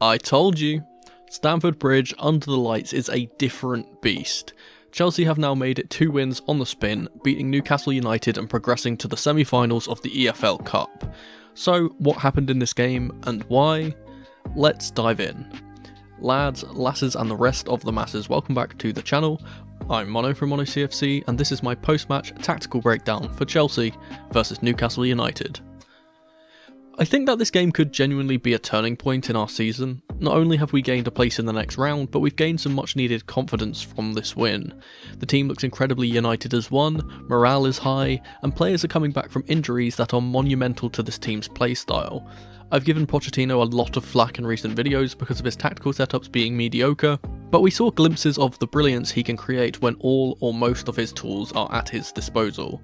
I told you! Stamford Bridge under the lights is a different beast. Chelsea have now made it 2 wins on the spin, beating Newcastle United and progressing to the semi-finals of the EFL Cup. So, what happened in this game and why? Let's dive in. Lads, lasses and the rest of the masses, welcome back to the channel. I'm Mono from Mono CFC and this is my post-match tactical breakdown for Chelsea versus Newcastle United. I think that this game could genuinely be a turning point in our season. Not only have we gained a place in the next round, but we've gained some much needed confidence from this win. The team looks incredibly united as one, morale is high, and players are coming back from injuries that are monumental to this team's playstyle. I've given Pochettino a lot of flack in recent videos because of his tactical setups being mediocre, but we saw glimpses of the brilliance he can create when all or most of his tools are at his disposal.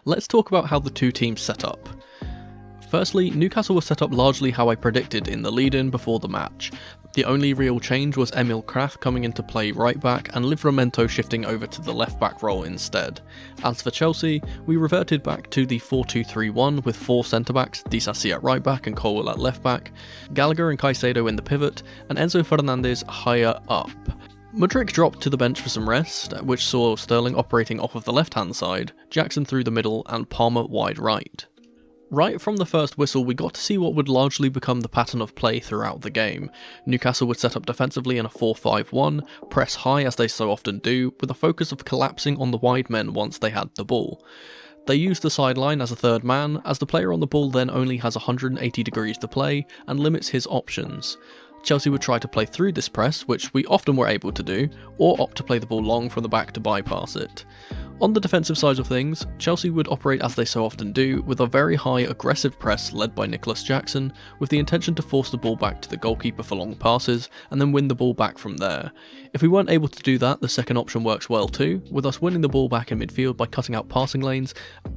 Let's talk about how the two teams set up. Firstly, Newcastle was set up largely how I predicted in the lead-in before the match. The only real change was Emil Kraft coming into play right back and Livramento shifting over to the left back role instead. As for Chelsea, we reverted back to the 4-2-3-1 with 4 centre backs, Disasi at right back and Colwill at left back, Gallagher and Caicedo in the pivot, and Enzo Fernandez higher up. Mudryk dropped to the bench for some rest, which saw Sterling operating off of the left hand side, Jackson through the middle and Palmer wide right. Right from the first whistle, we got to see what would largely become the pattern of play throughout the game. Newcastle would set up defensively in a 4-5-1, press high as they so often do, with a focus of collapsing on the wide men once they had the ball. They used the sideline as a third man, as the player on the ball then only has 180 degrees to play, and limits his options. Chelsea would try to play through this press, which we often were able to do, or opt to play the ball long from the back to bypass it. On the defensive side of things, Chelsea would operate as they so often do, with a very high aggressive press led by Nicholas Jackson, with the intention to force the ball back to the goalkeeper for long passes, and then win the ball back from there. If we weren't able to do that, the second option works well too, with us winning the ball back in midfield by cutting out passing lanes,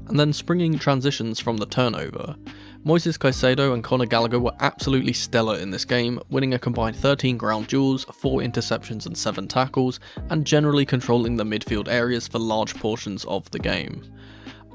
and then springing transitions from the turnover. Moises Caicedo and Conor Gallagher were absolutely stellar in this game, winning a combined 13 ground duels, 4 interceptions and 7 tackles, and generally controlling the midfield areas for large portions of the game.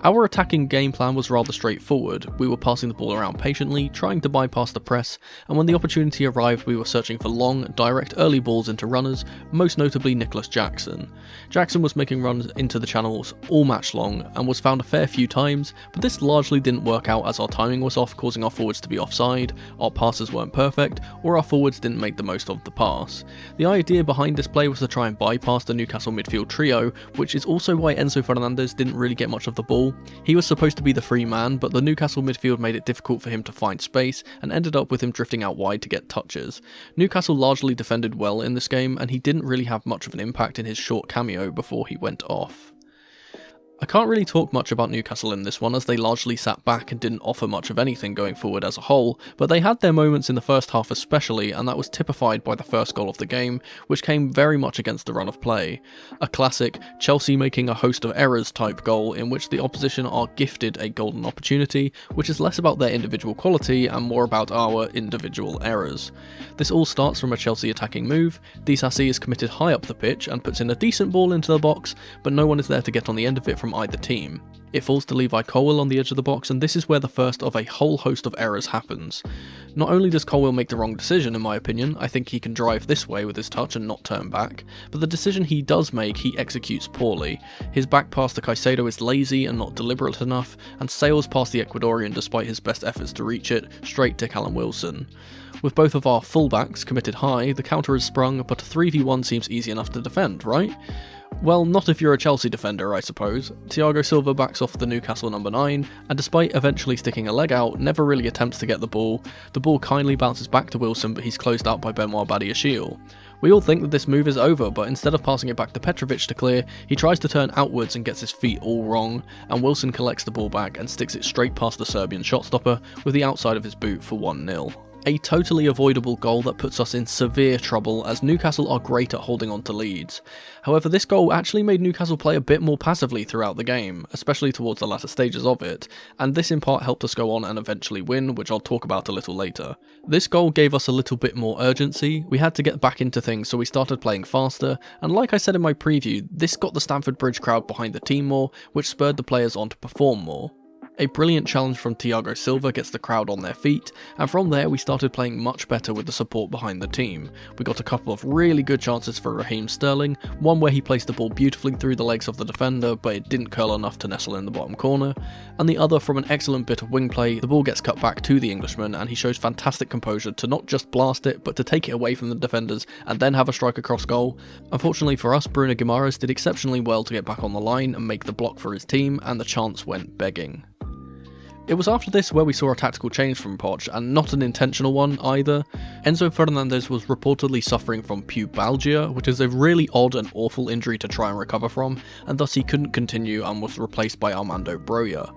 Our attacking game plan was rather straightforward. We were passing the ball around patiently, trying to bypass the press, and when the opportunity arrived we were searching for long, direct early balls into runners, most notably Nicholas Jackson. Jackson was making runs into the channels all match long, and was found a fair few times, but this largely didn't work out as our timing was off, causing our forwards to be offside, our passes weren't perfect, or our forwards didn't make the most of the pass. The idea behind this play was to try and bypass the Newcastle midfield trio, which is also why Enzo Fernandez didn't really get much of the ball. He was supposed to be the free man, but the Newcastle midfield made it difficult for him to find space and ended up with him drifting out wide to get touches. Newcastle largely defended well in this game and he didn't really have much of an impact in his short cameo before he went off. I can't really talk much about Newcastle in this one as they largely sat back and didn't offer much of anything going forward as a whole, but they had their moments in the first half especially, and that was typified by the first goal of the game, which came very much against the run of play. A classic Chelsea making a host of errors type goal in which the opposition are gifted a golden opportunity, which is less about their individual quality and more about our individual errors. This all starts from a Chelsea attacking move. Disasi is committed high up the pitch and puts in a decent ball into the box, but no one is there to get on the end of it from either team. It falls to Levi Colwill on the edge of the box, and this is where the first of a whole host of errors happens. Not only does Colwill make the wrong decision in my opinion, I think he can drive this way with his touch and not turn back, but the decision he does make he executes poorly. His back pass to Caicedo is lazy and not deliberate enough, and sails past the Ecuadorian despite his best efforts to reach it, straight to Callum Wilson. With both of our fullbacks committed high, the counter is sprung, but a 3v1 seems easy enough to defend, right? Well, not if you're a Chelsea defender, I suppose. Thiago Silva backs off the Newcastle number 9, and despite eventually sticking a leg out, never really attempts to get the ball. The ball kindly bounces back to Wilson, but he's closed out by Benoit Badiashile. We all think that this move is over, but instead of passing it back to Petrovic to clear, he tries to turn outwards and gets his feet all wrong, and Wilson collects the ball back and sticks it straight past the Serbian shot stopper with the outside of his boot for 1-0. A totally avoidable goal that puts us in severe trouble as Newcastle are great at holding on to leads. However, this goal actually made Newcastle play a bit more passively throughout the game, especially towards the latter stages of it, and this in part helped us go on and eventually win, which I'll talk about a little later. This goal gave us a little bit more urgency. We had to get back into things, so we started playing faster, and like I said in my preview, this got the Stamford Bridge crowd behind the team more, which spurred the players on to perform more. A brilliant challenge from Thiago Silva gets the crowd on their feet, and from there we started playing much better with the support behind the team. We got a couple of really good chances for Raheem Sterling, one where he placed the ball beautifully through the legs of the defender but it didn't curl enough to nestle in the bottom corner, and the other from an excellent bit of wing play. The ball gets cut back to the Englishman and he shows fantastic composure to not just blast it but to take it away from the defenders and then have a striker cross goal. Unfortunately for us, Bruno Guimaraes did exceptionally well to get back on the line and make the block for his team, and the chance went begging. It was after this where we saw a tactical change from Poch, and not an intentional one either. Enzo Fernandez was reportedly suffering from pubalgia, which is a really odd and awful injury to try and recover from, and thus he couldn't continue and was replaced by Armando Broja.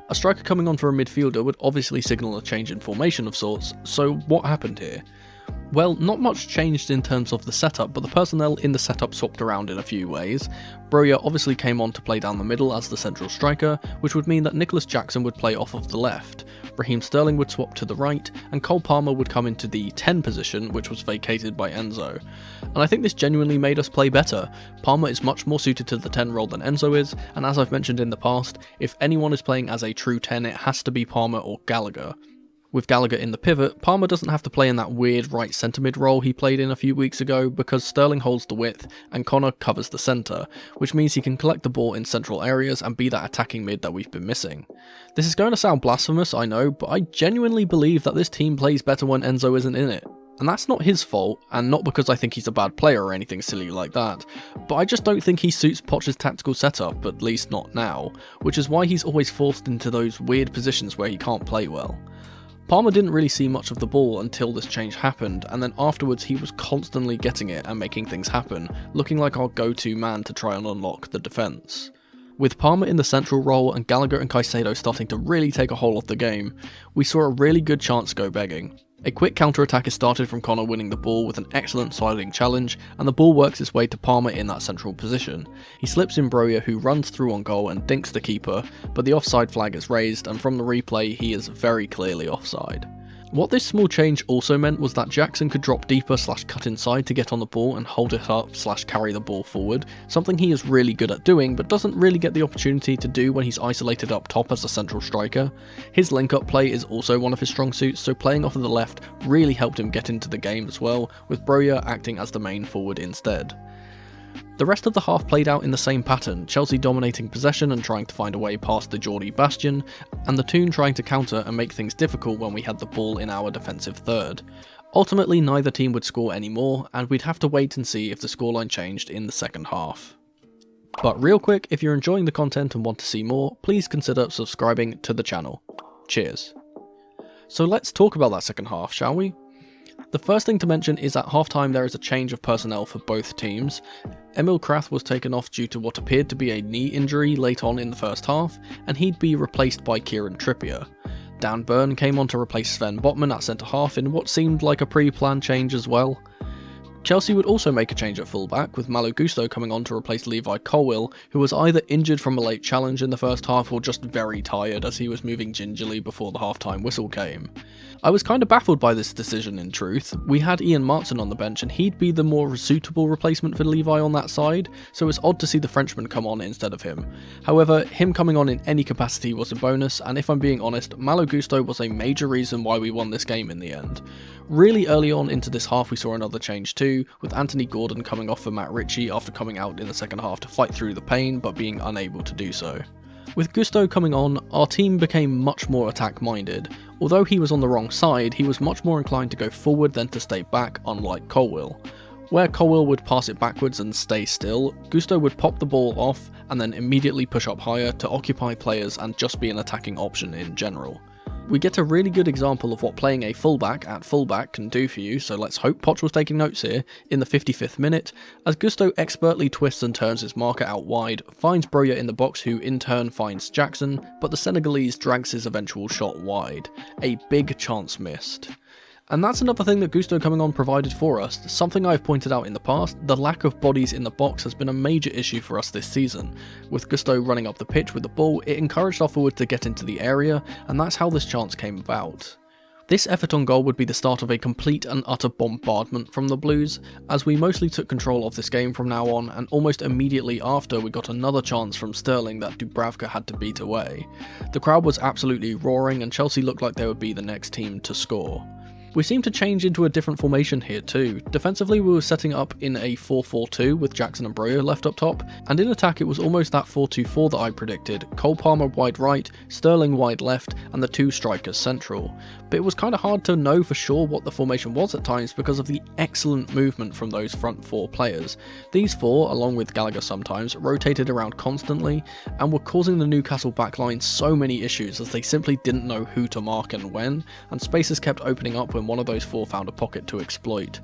A striker coming on for a midfielder would obviously signal a change in formation of sorts, so what happened here? Well, not much changed in terms of the setup, but the personnel in the setup swapped around in a few ways. Broja obviously came on to play down the middle as the central striker, which would mean that Nicholas Jackson would play off of the left. Raheem Sterling would swap to the right, and Cole Palmer would come into the 10 position, which was vacated by Enzo. And I think this genuinely made us play better. Palmer is much more suited to the 10 role than Enzo is, and as I've mentioned in the past, if anyone is playing as a true 10, it has to be Palmer or Gallagher. With Gallagher in the pivot, Palmer doesn't have to play in that weird right centre mid role he played in a few weeks ago because Sterling holds the width and Connor covers the centre, which means he can collect the ball in central areas and be that attacking mid that we've been missing. This is going to sound blasphemous, I know, but I genuinely believe that this team plays better when Enzo isn't in it. And that's not his fault, and not because I think he's a bad player or anything silly like that, but I just don't think he suits Poch's tactical setup, at least not now, which is why he's always forced into those weird positions where he can't play well. Palmer didn't really see much of the ball until this change happened, and then afterwards he was constantly getting it and making things happen, looking like our go-to man to try and unlock the defence. With Palmer in the central role and Gallagher and Caicedo starting to really take a hold of the game, we saw a really good chance go begging. A quick counter-attack is started from Connor winning the ball with an excellent sliding challenge, and the ball works its way to Palmer in that central position. He slips in Broja, who runs through on goal and dinks the keeper, but the offside flag is raised, and from the replay he is very clearly offside. What this small change also meant was that Jackson could drop deeper / cut inside to get on the ball and hold it up / carry the ball forward, something he is really good at doing but doesn't really get the opportunity to do when he's isolated up top as a central striker. His link-up play is also one of his strong suits, so playing off of the left really helped him get into the game as well, with Broja acting as the main forward instead. The rest of the half played out in the same pattern, Chelsea dominating possession and trying to find a way past the Geordie bastion, and the Toon trying to counter and make things difficult when we had the ball in our defensive third. Ultimately, neither team would score any more, and we'd have to wait and see if the scoreline changed in the second half. But real quick, if you're enjoying the content and want to see more, please consider subscribing to the channel. Cheers. So let's talk about that second half, shall we? The first thing to mention is at halftime there is a change of personnel for both teams. Emil Krath was taken off due to what appeared to be a knee injury late on in the first half, and he'd be replaced by Kieran Trippier. Dan Burn came on to replace Sven Botman at centre half in what seemed like a pre-planned change as well. Chelsea would also make a change at fullback, with Malo Gusto coming on to replace Levi Colwill, who was either injured from a late challenge in the first half or just very tired as he was moving gingerly before the halftime whistle came. I was kind of baffled by this decision in truth. We had Ian Martin on the bench and he'd be the more suitable replacement for Levi on that side, so it's odd to see the Frenchman come on instead of him. However, him coming on in any capacity was a bonus, and if I'm being honest, Malo Gusto was a major reason why we won this game in the end. Really early on into this half we saw another change too, with Anthony Gordon coming off for Matt Ritchie after coming out in the second half to fight through the pain but being unable to do so. With Gusto coming on, our team became much more attack-minded. Although he was on the wrong side, he was much more inclined to go forward than to stay back, unlike Colwill. Where Colwill would pass it backwards and stay still, Gusto would pop the ball off and then immediately push up higher to occupy players and just be an attacking option in general. We get a really good example of what playing a fullback at fullback can do for you, so let's hope Poch was taking notes here, in the 55th minute, as Gusto expertly twists and turns his marker out wide, finds Broja in the box who in turn finds Jackson, but the Senegalese drags his eventual shot wide. A big chance missed. And that's another thing that Gusto coming on provided for us. Something I've pointed out in the past, the lack of bodies in the box has been a major issue for us this season. With Gusto running up the pitch with the ball, it encouraged our forward to get into the area, and that's how this chance came about. This effort on goal would be the start of a complete and utter bombardment from the Blues, as we mostly took control of this game from now on, and almost immediately after we got another chance from Sterling that Dubravka had to beat away. The crowd was absolutely roaring and Chelsea looked like they would be the next team to score. We seemed to change into a different formation here too. Defensively we were setting up in a 4-4-2 with Jackson and Broja left up top, and in attack it was almost that 4-2-4 that I predicted, Cole Palmer wide right, Sterling wide left, and the two strikers central. But it was kind of hard to know for sure what the formation was at times because of the excellent movement from those front four players. These four, along with Gallagher sometimes, rotated around constantly and were causing the Newcastle backline so many issues as they simply didn't know who to mark and when, and spaces kept opening up when one of those four found a pocket to exploit.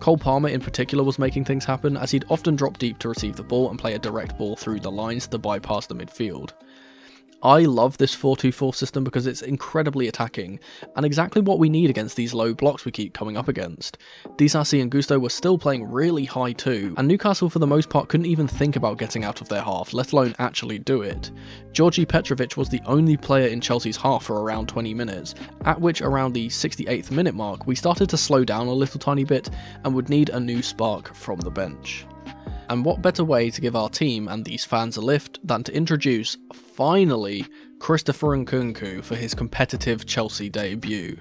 Cole Palmer in particular was making things happen, as he'd often drop deep to receive the ball and play a direct ball through the lines to bypass the midfield. I love this 4-2-4 system because it's incredibly attacking, and exactly what we need against these low blocks we keep coming up against. Disasi and Gusto were still playing really high too, and Newcastle for the most part couldn't even think about getting out of their half, let alone actually do it. Georgi Petrovic was the only player in Chelsea's half for around 20 minutes, at which around the 68th minute mark we started to slow down a little tiny bit and would need a new spark from the bench. And what better way to give our team and these fans a lift than to introduce, finally, Christopher Nkunku for his competitive Chelsea debut.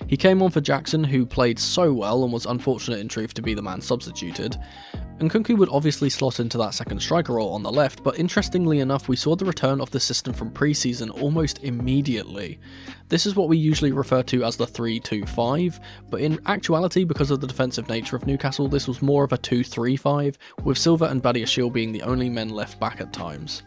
He came on for Jackson, who played so well and was unfortunate in truth to be the man substituted. Nkunku would obviously slot into that second striker role on the left, but interestingly enough we saw the return of the system from pre-season almost immediately. This is what we usually refer to as the 3-2-5, but in actuality, because of the defensive nature of Newcastle, this was more of a 2-3-5, with Silva and Badiashile being the only men left back at times.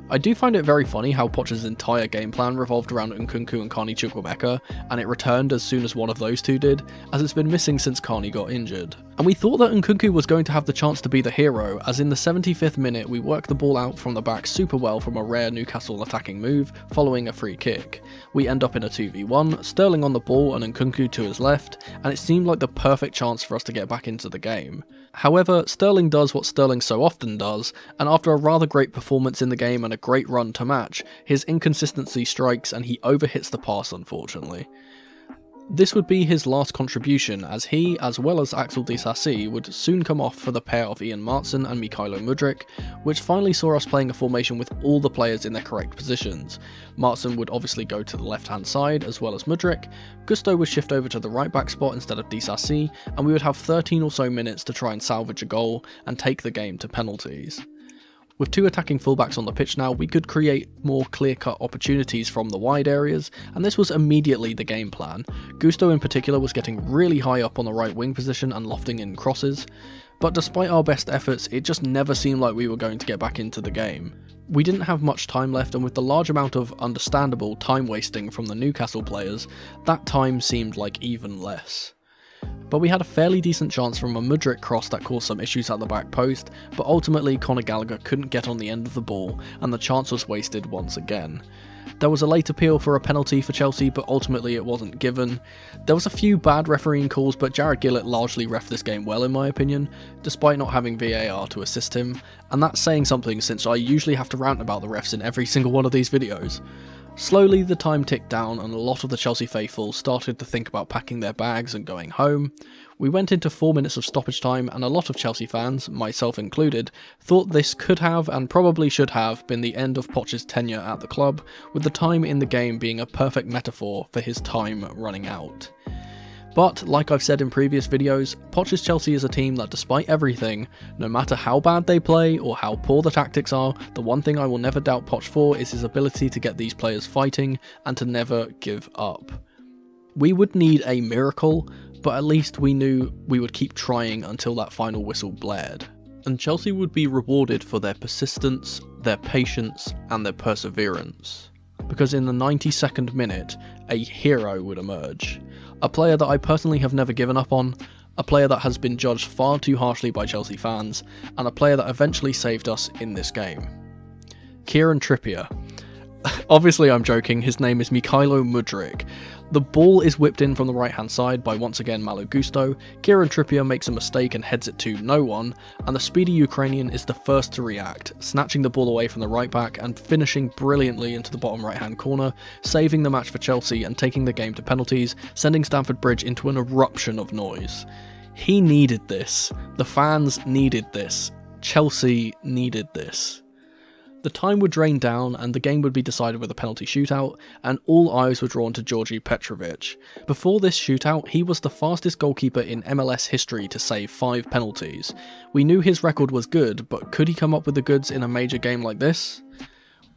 I do find it very funny how Poch's entire game plan revolved around Nkunku and Carney Chukwuemeka, and it returned as soon as one of those two did, as it's been missing since Carney got injured. And we thought that Nkunku was going to have the chance to be the hero, as in the 75th minute we worked the ball out from the back super well from a rare Newcastle attacking move, following a free kick. We end up in a 2v1, Sterling on the ball and Nkunku to his left, and it seemed like the perfect chance for us to get back into the game. However, Sterling does what Sterling so often does, and after a rather great performance in the game and a great run to match, his inconsistency strikes and he overhits the pass unfortunately. This would be his last contribution, as he, as well as Axel Disasi, would soon come off for the pair of Ian Maatsen and Mykhailo Mudryk, which finally saw us playing a formation with all the players in their correct positions. Maatsen would obviously go to the left hand side as well as Mudryk, Gusto would shift over to the right back spot instead of Disasi, and we would have 13 or so minutes to try and salvage a goal and take the game to penalties. With two attacking fullbacks on the pitch now, we could create more clear-cut opportunities from the wide areas, and this was immediately the game plan. Gusto in particular was getting really high up on the right wing position and lofting in crosses, but despite our best efforts, it just never seemed like we were going to get back into the game. We didn't have much time left, and with the large amount of understandable time wasting from the Newcastle players, that time seemed like even less. But we had a fairly decent chance from a Mudryk cross that caused some issues at the back post, but ultimately Conor Gallagher couldn't get on the end of the ball and the chance was wasted once again. There was a late appeal for a penalty for Chelsea, but ultimately it wasn't given. There was a few bad refereeing calls, but Jared Gillett largely reffed this game well in my opinion, despite not having VAR to assist him, and that's saying something since I usually have to rant about the refs in every single one of these videos. Slowly the time ticked down and a lot of the Chelsea faithful started to think about packing their bags and going home. We went into 4 minutes of stoppage time and a lot of Chelsea fans, myself included, thought this could have and probably should have been the end of Poch's tenure at the club, with the time in the game being a perfect metaphor for his time running out. But, like I've said in previous videos, Poch's Chelsea is a team that despite everything, no matter how bad they play or how poor the tactics are, the one thing I will never doubt Poch for is his ability to get these players fighting and to never give up. We would need a miracle, but at least we knew we would keep trying until that final whistle blared. And Chelsea would be rewarded for their persistence, their patience, and their perseverance. Because in the 92nd minute, a hero would emerge. A player that I personally have never given up on, a player that has been judged far too harshly by Chelsea fans, and a player that eventually saved us in this game. Kieran Trippier. Obviously I'm joking, his name is Mykhailo Mudryk. The ball is whipped in from the right hand side by once again Malo Gusto, Kieran Trippier makes a mistake and heads it to no one, and the speedy Ukrainian is the first to react, snatching the ball away from the right back and finishing brilliantly into the bottom right hand corner, saving the match for Chelsea and taking the game to penalties, sending Stamford Bridge into an eruption of noise. He needed this, the fans needed this, Chelsea needed this. The time would drain down and the game would be decided with a penalty shootout, and all eyes were drawn to Georgi Petrovic. Before this shootout, he was the fastest goalkeeper in MLS history to save 5 penalties. We knew his record was good, but could he come up with the goods in a major game like this?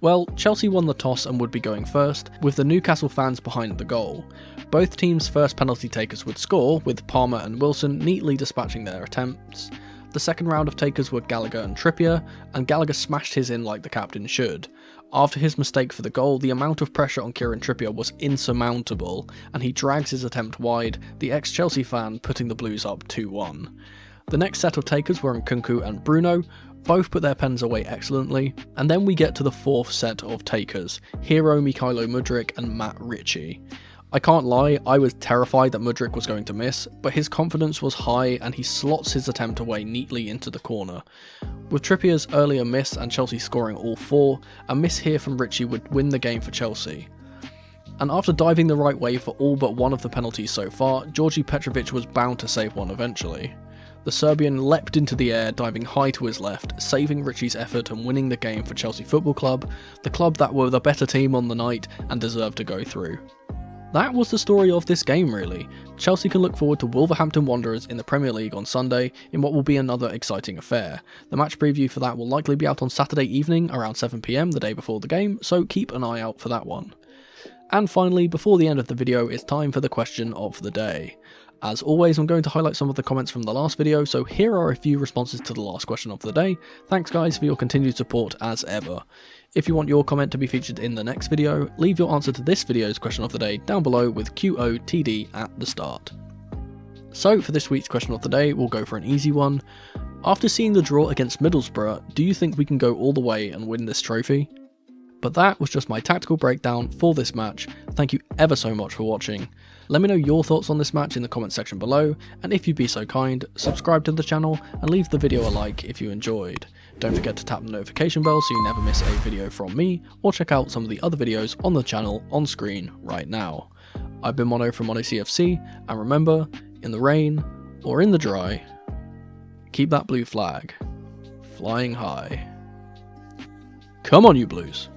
Well, Chelsea won the toss and would be going first, with the Newcastle fans behind the goal. Both teams' first penalty takers would score, with Palmer and Wilson neatly dispatching their attempts. The second round of takers were Gallagher and Trippier, and Gallagher smashed his in like the captain should. After his mistake for the goal, the amount of pressure on Kieran Trippier was insurmountable, and he drags his attempt wide, the ex-Chelsea fan putting the Blues up 2-1. The next set of takers were Nkunku and Bruno, both put their pens away excellently, and then we get to the fourth set of takers, Hero Mykhailo Mudryk and Matt Ritchie. I can't lie, I was terrified that Mudryk was going to miss, but his confidence was high and he slots his attempt away neatly into the corner. With Trippier's earlier miss and Chelsea scoring all 4, a miss here from Ritchie would win the game for Chelsea. And after diving the right way for all but one of the penalties so far, Georgi Petrovic was bound to save one eventually. The Serbian leapt into the air, diving high to his left, saving Ritchie's effort and winning the game for Chelsea Football Club, the club that were the better team on the night and deserved to go through. That was the story of this game really. Chelsea can look forward to Wolverhampton Wanderers in the Premier League on Sunday in what will be another exciting affair. The match preview for that will likely be out on Saturday evening around 7 PM the day before the game, so keep an eye out for that one. And finally, before the end of the video, it's time for the question of the day. As always, I'm going to highlight some of the comments from the last video, so here are a few responses to the last question of the day. Thanks guys for your continued support as ever. If you want your comment to be featured in the next video, leave your answer to this video's question of the day down below with QOTD at the start. So for this week's question of the day, we'll go for an easy one. After seeing the draw against Middlesbrough, do you think we can go all the way and win this trophy? But that was just my tactical breakdown for this match. Thank you ever so much for watching. Let me know your thoughts on this match in the comment section below, and if you'd be so kind, subscribe to the channel and leave the video a like if you enjoyed. Don't forget to tap the notification bell so you never miss a video from me, or check out some of the other videos on the channel on screen right now. I've been Mono from Mono CFC, and remember, in the rain or in the dry, keep that blue flag flying high. Come on you Blues!